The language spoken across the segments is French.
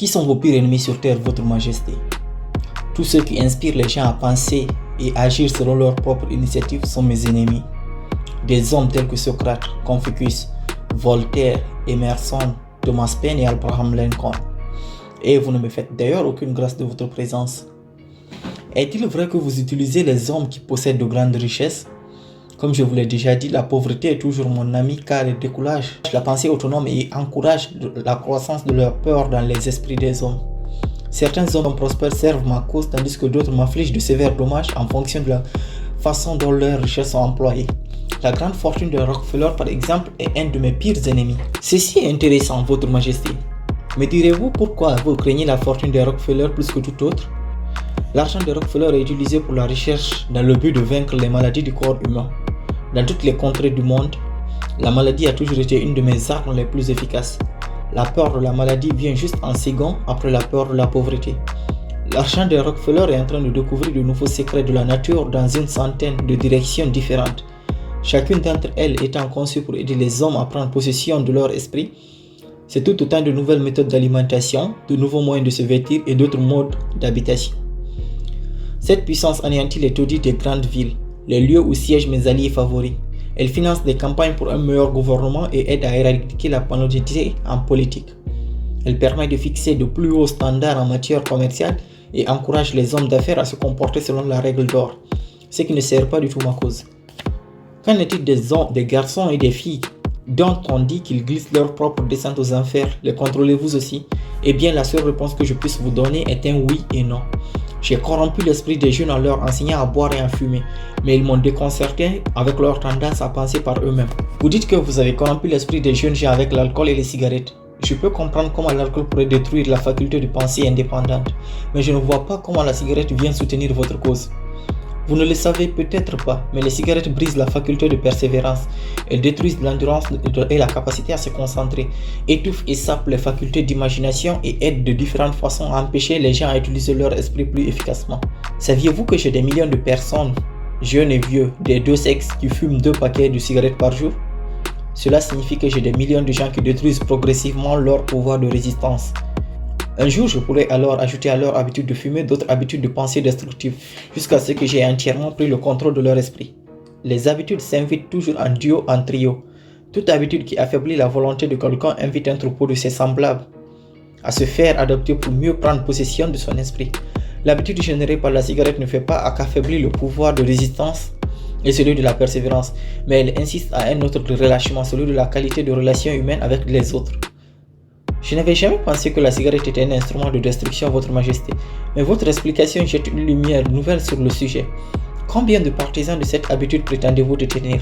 Qui sont vos pires ennemis sur terre, votre majesté? Tous ceux qui inspirent les gens à penser et agir selon leur propre initiative sont mes ennemis. Des hommes tels que Socrate, Confucius, Voltaire, Emerson, Thomas Paine et Abraham Lincoln. Et vous ne me faites d'ailleurs aucune grâce de votre présence. Est-il vrai que vous utilisez les hommes qui possèdent de grandes richesses? Comme je vous l'ai déjà dit, la pauvreté est toujours mon ami car elle décourage la pensée autonome et encourage la croissance de leur peur dans les esprits des hommes. Certains hommes prospères servent ma cause tandis que d'autres m'affligent de sévères dommages en fonction de la façon dont leurs richesses sont employées. La grande fortune de Rockefeller, par exemple, est un de mes pires ennemis. Ceci est intéressant, votre majesté. Me direz-vous pourquoi vous craignez la fortune de Rockefeller plus que tout autre? L'argent de Rockefeller est utilisé pour la recherche dans le but de vaincre les maladies du corps humain. Dans toutes les contrées du monde, la maladie a toujours été une de mes armes les plus efficaces. La peur de la maladie vient juste en second après la peur de la pauvreté. L'argent de Rockefeller est en train de découvrir de nouveaux secrets de la nature dans une centaine de directions différentes. Chacune d'entre elles étant conçue pour aider les hommes à prendre possession de leur esprit. C'est tout autant de nouvelles méthodes d'alimentation, de nouveaux moyens de se vêtir et d'autres modes d'habitation. Cette puissance anéantit les taudis des grandes villes, les lieux où siègent mes alliés favoris. Elle finance des campagnes pour un meilleur gouvernement et aide à éradiquer la pauvreté en politique. Elle permet de fixer de plus hauts standards en matière commerciale et encourage les hommes d'affaires à se comporter selon la règle d'or, ce qui ne sert pas du tout ma cause. Qu'en est-il des garçons et des filles dont on dit qu'ils glissent leur propre descente aux enfers? Les contrôlez-vous aussi? Eh bien, la seule réponse que je puisse vous donner est un oui et non. J'ai corrompu l'esprit des jeunes en leur enseignant à boire et à fumer, mais ils m'ont déconcerté avec leur tendance à penser par eux-mêmes. Vous dites que vous avez corrompu l'esprit des jeunes gens avec l'alcool et les cigarettes. Je peux comprendre comment l'alcool pourrait détruire la faculté de penser indépendante, mais je ne vois pas comment la cigarette vient soutenir votre cause. Vous ne le savez peut-être pas, mais les cigarettes brisent la faculté de persévérance. Elles détruisent l'endurance et la capacité à se concentrer, étouffent et sapent les facultés d'imagination et aident de différentes façons à empêcher les gens à utiliser leur esprit plus efficacement. Saviez-vous que j'ai des millions de personnes, jeunes et vieux, des deux sexes, qui fument 2 paquets de cigarettes par jour? Cela signifie que j'ai des millions de gens qui détruisent progressivement leur pouvoir de résistance. Un jour, je pourrais alors ajouter à leur habitude de fumer d'autres habitudes de pensée destructives, jusqu'à ce que j'ai entièrement pris le contrôle de leur esprit. Les habitudes s'invitent toujours en duo, en trio. Toute habitude qui affaiblit la volonté de quelqu'un invite un troupeau de ses semblables à se faire adopter pour mieux prendre possession de son esprit. L'habitude générée par la cigarette ne fait pas qu'affaiblir le pouvoir de résistance et celui de la persévérance, mais elle insiste à un autre relâchement, celui de la qualité de relation humaine avec les autres. Je n'avais jamais pensé que la cigarette était un instrument de destruction, votre majesté, mais votre explication jette une lumière nouvelle sur le sujet. Combien de partisans de cette habitude prétendez-vous détenir?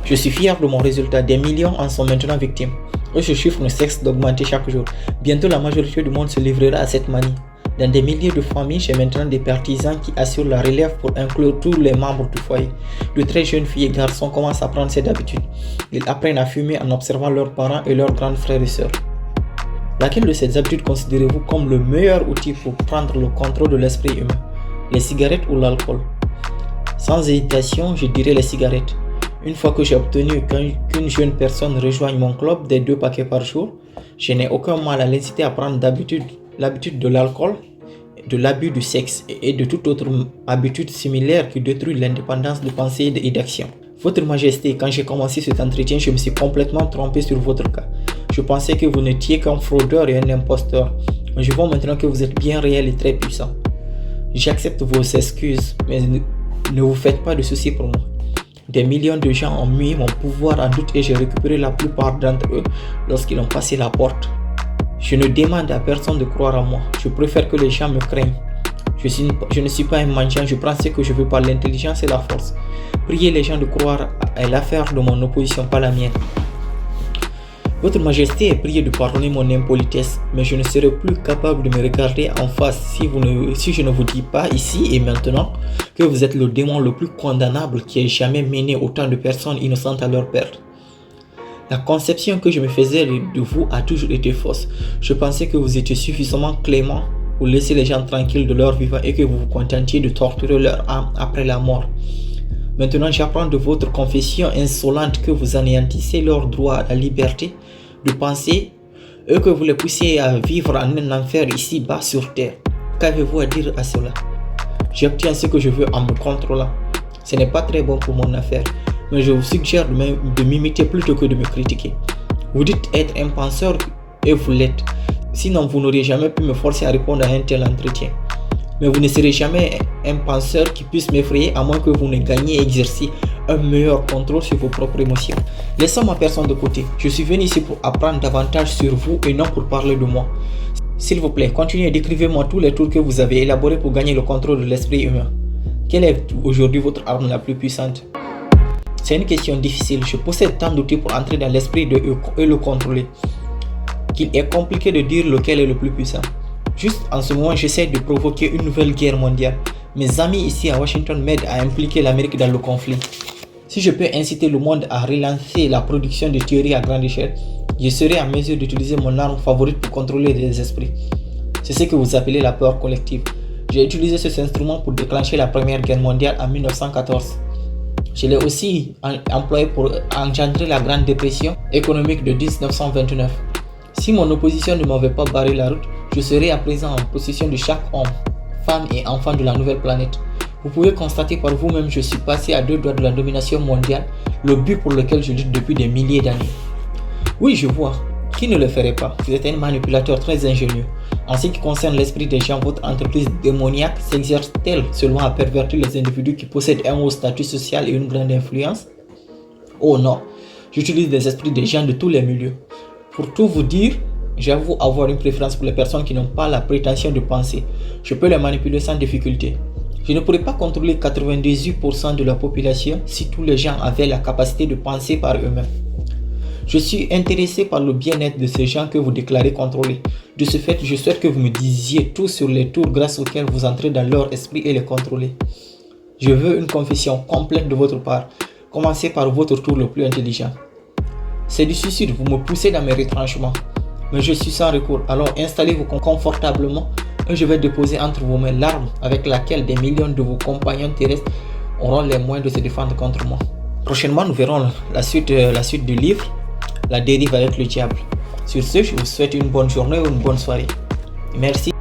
Je suis fier de mon résultat, des millions en sont maintenant victimes. Et ce chiffre ne cesse d'augmenter chaque jour. Bientôt la majorité du monde se livrera à cette manie. Dans des milliers de familles, j'ai maintenant des partisans qui assurent la relève pour inclure tous les membres du foyer. De très jeunes filles et garçons commencent à prendre cette habitude. Ils apprennent à fumer en observant leurs parents et leurs grands frères et sœurs. Laquelle de ces habitudes considérez-vous comme le meilleur outil pour prendre le contrôle de l'esprit humain? Les cigarettes ou l'alcool? Sans hésitation, je dirais les cigarettes. Une fois que j'ai obtenu qu'une jeune personne rejoigne mon club des 2 paquets par jour, je n'ai aucun mal à l'inciter à prendre l'habitude de l'alcool, de l'abus du sexe et de toute autre habitude similaire qui détruit l'indépendance de pensée et d'action. Votre Majesté, quand j'ai commencé cet entretien, je me suis complètement trompé sur votre cas. Je pensais que vous n'étiez qu'un fraudeur et un imposteur. Mais je vois maintenant que vous êtes bien réel et très puissant. J'accepte vos excuses, mais ne vous faites pas de soucis pour moi. Des millions de gens ont mis mon pouvoir en doute et j'ai récupéré la plupart d'entre eux lorsqu'ils ont passé la porte. Je ne demande à personne de croire en moi. Je préfère que les gens me craignent. Je ne suis pas un mendiant, je prends ce que je veux par l'intelligence et la force. Priez les gens de croire à l'affaire de mon opposition, pas la mienne. Votre Majesté est priée de pardonner mon impolitesse, mais je ne serai plus capable de me regarder en face si je ne vous dis pas ici et maintenant que vous êtes le démon le plus condamnable qui ait jamais mené autant de personnes innocentes à leur perte. La conception que je me faisais de vous a toujours été fausse. Je pensais que vous étiez suffisamment clément pour laisser les gens tranquilles de leur vivant et que vous vous contentiez de torturer leur âme après la mort. Maintenant, j'apprends de votre confession insolente que vous anéantissez leur droit à la liberté de penser eux que vous les poussiez à vivre en un enfer ici-bas sur terre. Qu'avez-vous à dire à cela? J'obtiens ce que je veux en me contrôlant. Ce n'est pas très bon pour mon affaire, mais je vous suggère de m'imiter plutôt que de me critiquer. Vous dites être un penseur et vous l'êtes. Sinon, vous n'auriez jamais pu me forcer à répondre à un tel entretien. Mais vous ne serez jamais un penseur qui puisse m'effrayer à moins que vous ne gagniez et exerciez un meilleur contrôle sur vos propres émotions. Laissons ma personne de côté. Je suis venu ici pour apprendre davantage sur vous et non pour parler de moi. S'il vous plaît, continuez, décrivez-moi tous les tours que vous avez élaborés pour gagner le contrôle de l'esprit humain. Quelle est aujourd'hui votre arme la plus puissante? C'est une question difficile. Je possède tant d'outils pour entrer dans l'esprit et le contrôler qu'il est compliqué de dire lequel est le plus puissant. Juste en ce moment, j'essaie de provoquer une nouvelle guerre mondiale. Mes amis ici à Washington m'aident à impliquer l'Amérique dans le conflit. Si je peux inciter le monde à relancer la production de théories à grande échelle, je serai en mesure d'utiliser mon arme favorite pour contrôler les esprits. C'est ce que vous appelez la peur collective. J'ai utilisé cet instrument pour déclencher la Première Guerre mondiale en 1914. Je l'ai aussi employé pour engendrer la Grande Dépression économique de 1929. Si mon opposition ne m'avait pas barré la route, je serais à présent en possession de chaque homme, femme et enfant de la nouvelle planète. Vous pouvez constater par vous-même que je suis passé à 2 doigts de la domination mondiale, le but pour lequel je lutte depuis des milliers d'années. Oui, je vois. Qui ne le ferait pas? Vous êtes un manipulateur très ingénieux. En ce qui concerne l'esprit des gens, votre entreprise démoniaque s'exerce-t-elle seulement à pervertir les individus qui possèdent un haut statut social et une grande influence? Oh non, j'utilise les esprits des gens de tous les milieux. Pour tout vous dire, j'avoue avoir une préférence pour les personnes qui n'ont pas la prétention de penser. Je peux les manipuler sans difficulté. Je ne pourrais pas contrôler 98% de la population si tous les gens avaient la capacité de penser par eux-mêmes. Je suis intéressé par le bien-être de ces gens que vous déclarez contrôler. De ce fait, je souhaite que vous me disiez tout sur les tours grâce auxquels vous entrez dans leur esprit et les contrôlez. Je veux une confession complète de votre part. Commencez par votre tour le plus intelligent. C'est du suicide, vous me poussez dans mes retranchements. Mais je suis sans recours, alors installez-vous confortablement et je vais déposer entre vos mains l'arme avec laquelle des millions de vos compagnons terrestres auront les moyens de se défendre contre moi. Prochainement, nous verrons la suite du livre, La dérive avec le diable. Sur ce, je vous souhaite une bonne journée ou une bonne soirée. Merci.